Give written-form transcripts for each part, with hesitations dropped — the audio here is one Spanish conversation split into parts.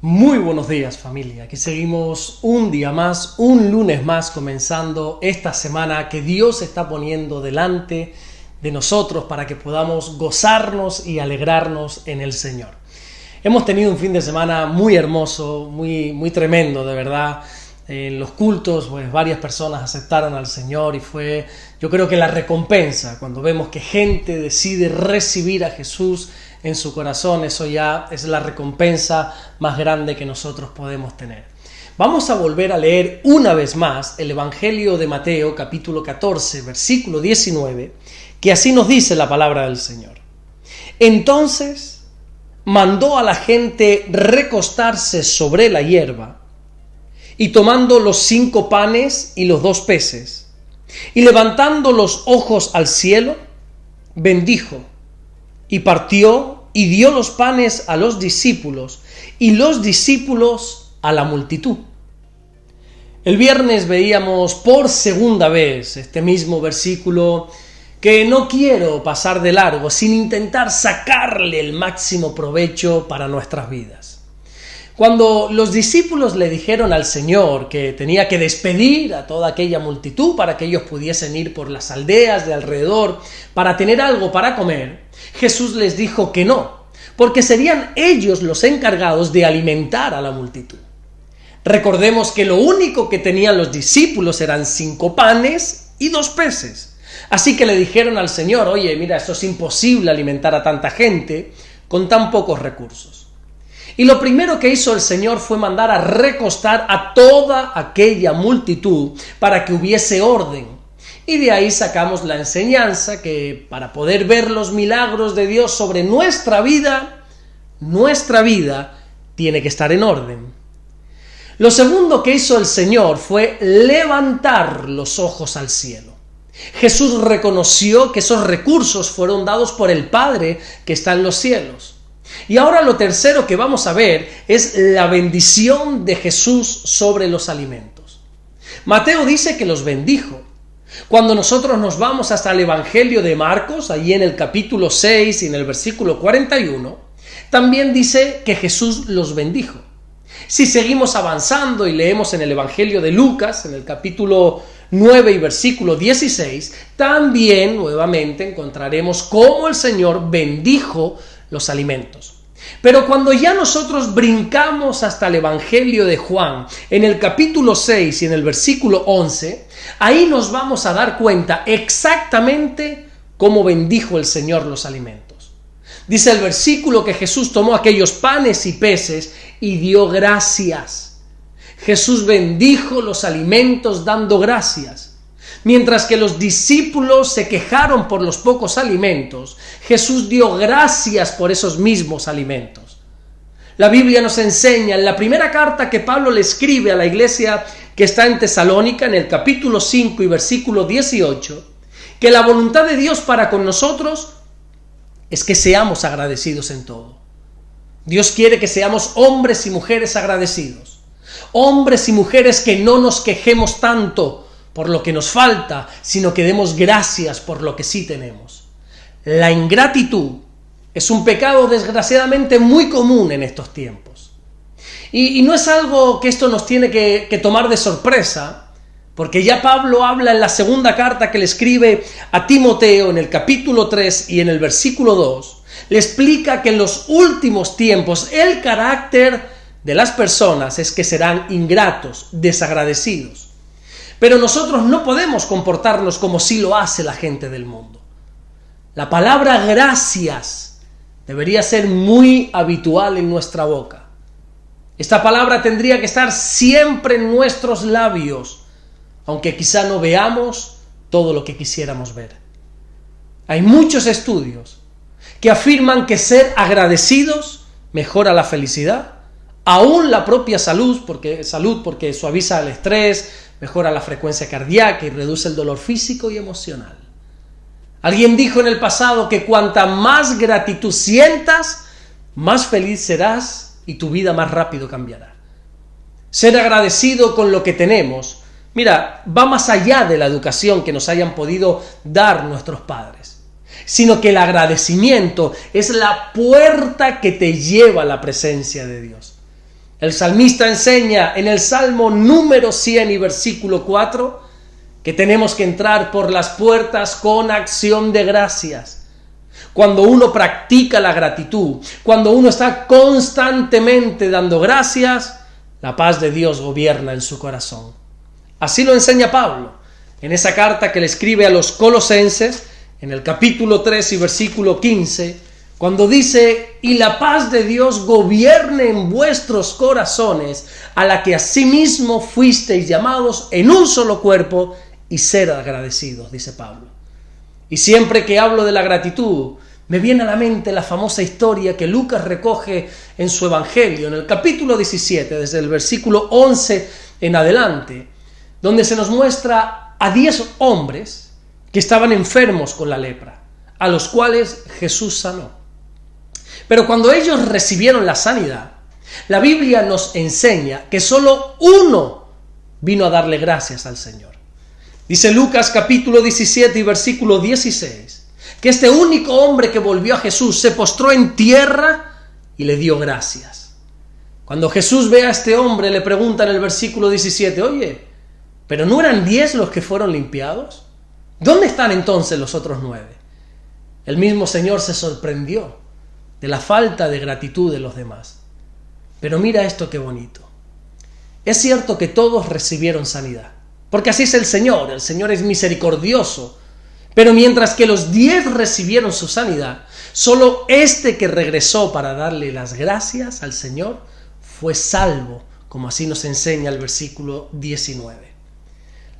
Muy buenos días, familia. Aquí seguimos un día más, un lunes más, comenzando esta semana que Dios está poniendo delante de nosotros para que podamos gozarnos y alegrarnos en el Señor. Hemos tenido un fin de semana muy hermoso, muy tremendo, de verdad. En los cultos, pues varias personas aceptaron al Señor y fue, yo creo que la recompensa, cuando vemos que gente decide recibir a Jesús en su corazón, eso ya es la recompensa más grande que nosotros podemos tener. Vamos a volver a leer una vez más el Evangelio de Mateo, capítulo 14, versículo 19, que así nos dice la palabra del Señor. Entonces mandó a la gente recostarse sobre la hierba, y tomando los 5 panes y los 2 peces, y levantando los ojos al cielo, bendijo, y partió, y dio los panes a los discípulos, y los discípulos a la multitud. El viernes veíamos por segunda vez este mismo versículo que no quiero pasar de largo sin intentar sacarle el máximo provecho para nuestras vidas. Cuando los discípulos le dijeron al Señor que tenía que despedir a toda aquella multitud para que ellos pudiesen ir por las aldeas de alrededor para tener algo para comer, Jesús les dijo que no, porque serían ellos los encargados de alimentar a la multitud. Recordemos que lo único que tenían los discípulos eran 5 panes y 2 peces. Así que le dijeron al Señor, oye, mira, esto es imposible alimentar a tanta gente con tan pocos recursos. Y lo primero que hizo el Señor fue mandar a recostar a toda aquella multitud para que hubiese orden. Y de ahí sacamos la enseñanza que para poder ver los milagros de Dios sobre nuestra vida tiene que estar en orden. Lo segundo que hizo el Señor fue levantar los ojos al cielo. Jesús reconoció que esos recursos fueron dados por el Padre que está en los cielos. Y ahora lo tercero que vamos a ver es la bendición de Jesús sobre los alimentos. Mateo dice que los bendijo. Cuando nosotros nos vamos hasta el Evangelio de Marcos, allí en el capítulo 6 y en el versículo 41, también dice que Jesús los bendijo. Si seguimos avanzando y leemos en el Evangelio de Lucas, en el capítulo 9 y versículo 16, también nuevamente encontraremos cómo el Señor bendijo los alimentos. Pero cuando ya nosotros brincamos hasta el Evangelio de Juan, en el capítulo 6 y en el versículo 11, ahí nos vamos a dar cuenta exactamente cómo bendijo el Señor los alimentos. Dice el versículo que Jesús tomó aquellos panes y peces y dio gracias. Jesús bendijo los alimentos dando gracias. Mientras que los discípulos se quejaron por los pocos alimentos, Jesús dio gracias por esos mismos alimentos. La Biblia nos enseña en la primera carta que Pablo le escribe a la iglesia que está en Tesalónica, en el capítulo 5 y versículo 18, que la voluntad de Dios para con nosotros es que seamos agradecidos en todo. Dios quiere que seamos hombres y mujeres agradecidos, hombres y mujeres que no nos quejemos tanto por lo que nos falta, sino que demos gracias por lo que sí tenemos. La ingratitud es un pecado desgraciadamente muy común en estos tiempos. Y no es algo que esto nos tiene que tomar de sorpresa, porque ya Pablo habla en la segunda carta que le escribe a Timoteo, en el capítulo 3 y en el versículo 2, le explica que en los últimos tiempos el carácter de las personas es que serán ingratos, desagradecidos. Pero nosotros no podemos comportarnos como si lo hace la gente del mundo. La palabra gracias debería ser muy habitual en nuestra boca. Esta palabra tendría que estar siempre en nuestros labios, aunque quizá no veamos todo lo que quisiéramos ver. Hay muchos estudios que afirman que ser agradecidos mejora la felicidad, aún la propia salud porque suaviza el estrés, mejora la frecuencia cardíaca y reduce el dolor físico y emocional. Alguien dijo en el pasado que cuanta más gratitud sientas, más feliz serás y tu vida más rápido cambiará. Ser agradecido con lo que tenemos, mira, va más allá de la educación que nos hayan podido dar nuestros padres, sino que el agradecimiento es la puerta que te lleva a la presencia de Dios. El salmista enseña en el Salmo número 100 y versículo 4 que tenemos que entrar por las puertas con acción de gracias. Cuando uno practica la gratitud, cuando uno está constantemente dando gracias, la paz de Dios gobierna en su corazón. Así lo enseña Pablo en esa carta que le escribe a los Colosenses, en el capítulo 3 y versículo 15, cuando dice: y la paz de Dios gobierne en vuestros corazones, a la que asimismo fuisteis llamados en un solo cuerpo, y ser agradecidos, dice Pablo. Y siempre que hablo de la gratitud, me viene a la mente la famosa historia que Lucas recoge en su Evangelio, en el capítulo 17, desde el versículo 11 en adelante, donde se nos muestra a 10 hombres que estaban enfermos con la lepra, a los cuales Jesús sanó. Pero cuando ellos recibieron la sanidad, la Biblia nos enseña que solo uno vino a darle gracias al Señor. Dice Lucas capítulo 17 y versículo 16, que este único hombre que volvió a Jesús se postró en tierra y le dio gracias. Cuando Jesús ve a este hombre, le pregunta en el versículo 17, oye, ¿pero no eran 10 los que fueron limpiados? ¿Dónde están entonces los otros 9? El mismo Señor se sorprendió de la falta de gratitud de los demás. Pero mira esto qué bonito. Es cierto que todos recibieron sanidad, porque así es el Señor es misericordioso, pero mientras que los 10 recibieron su sanidad, solo este que regresó para darle las gracias al Señor fue salvo, como así nos enseña el versículo 19.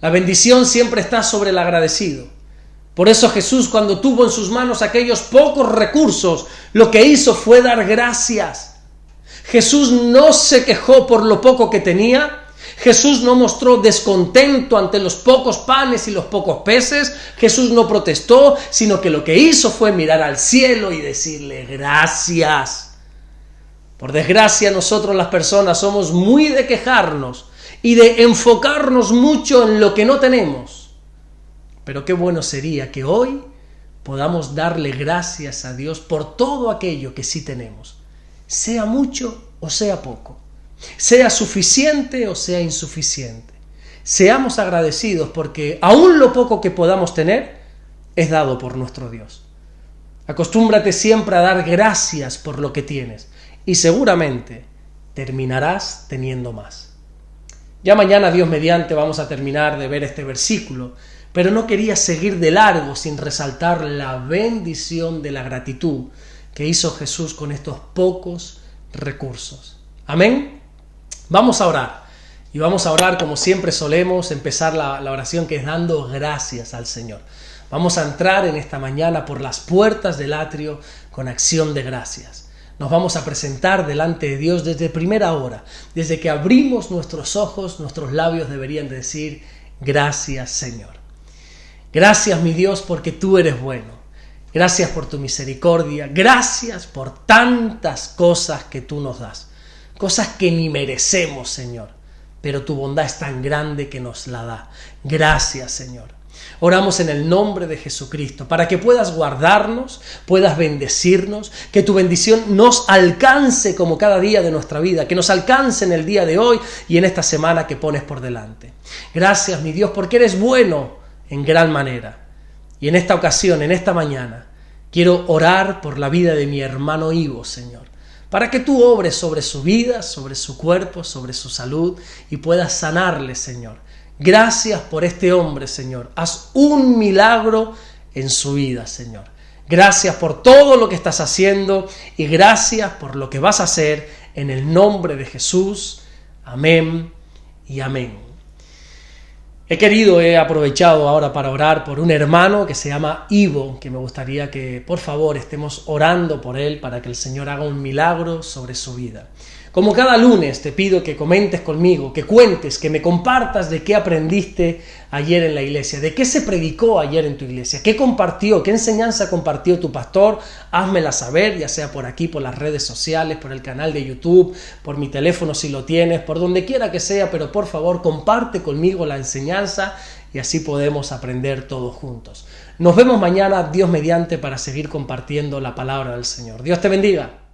La bendición siempre está sobre el agradecido. Por eso Jesús, cuando tuvo en sus manos aquellos pocos recursos, lo que hizo fue dar gracias. Jesús no se quejó por lo poco que tenía. Jesús no mostró descontento ante los pocos panes y los pocos peces. Jesús no protestó, sino que lo que hizo fue mirar al cielo y decirle gracias. Por desgracia, nosotros las personas somos muy de quejarnos y de enfocarnos mucho en lo que no tenemos. Pero qué bueno sería que hoy podamos darle gracias a Dios por todo aquello que sí tenemos, sea mucho o sea poco, sea suficiente o sea insuficiente. Seamos agradecidos porque aún lo poco que podamos tener es dado por nuestro Dios. Acostúmbrate siempre a dar gracias por lo que tienes y seguramente terminarás teniendo más. Ya mañana, Dios mediante, vamos a terminar de ver este versículo, pero no quería seguir de largo sin resaltar la bendición de la gratitud que hizo Jesús con estos pocos recursos. Amén. Vamos a orar. Y vamos a orar como siempre solemos, empezar la oración que es dando gracias al Señor. Vamos a entrar en esta mañana por las puertas del atrio con acción de gracias. Nos vamos a presentar delante de Dios desde primera hora. Desde que abrimos nuestros ojos, nuestros labios deberían decir gracias, Señor. Gracias, mi Dios, porque tú eres bueno. Gracias por tu misericordia. Gracias por tantas cosas que tú nos das. Cosas que ni merecemos, Señor. Pero tu bondad es tan grande que nos la da. Gracias, Señor. Oramos en el nombre de Jesucristo para que puedas guardarnos, puedas bendecirnos, que tu bendición nos alcance como cada día de nuestra vida, que nos alcance en el día de hoy y en esta semana que pones por delante. Gracias, mi Dios, porque eres bueno en gran manera. Y en esta ocasión, en esta mañana, quiero orar por la vida de mi hermano Ivo, Señor, para que tú obres sobre su vida, sobre su cuerpo, sobre su salud y puedas sanarle, Señor. Gracias por este hombre, Señor. Haz un milagro en su vida, Señor. Gracias por todo lo que estás haciendo y gracias por lo que vas a hacer en el nombre de Jesús. Amén y amén. He aprovechado ahora para orar por un hermano que se llama Ivo, que me gustaría que por favor estemos orando por él para que el Señor haga un milagro sobre su vida. Como cada lunes te pido que comentes conmigo, que cuentes, que me compartas de qué aprendiste ayer en la iglesia, de qué se predicó ayer en tu iglesia, qué compartió, qué enseñanza compartió tu pastor. Házmela saber, ya sea por aquí, por las redes sociales, por el canal de YouTube, por mi teléfono si lo tienes, por donde quiera que sea, pero por favor comparte conmigo la enseñanza y así podemos aprender todos juntos. Nos vemos mañana, Dios mediante, para seguir compartiendo la palabra del Señor. Dios te bendiga.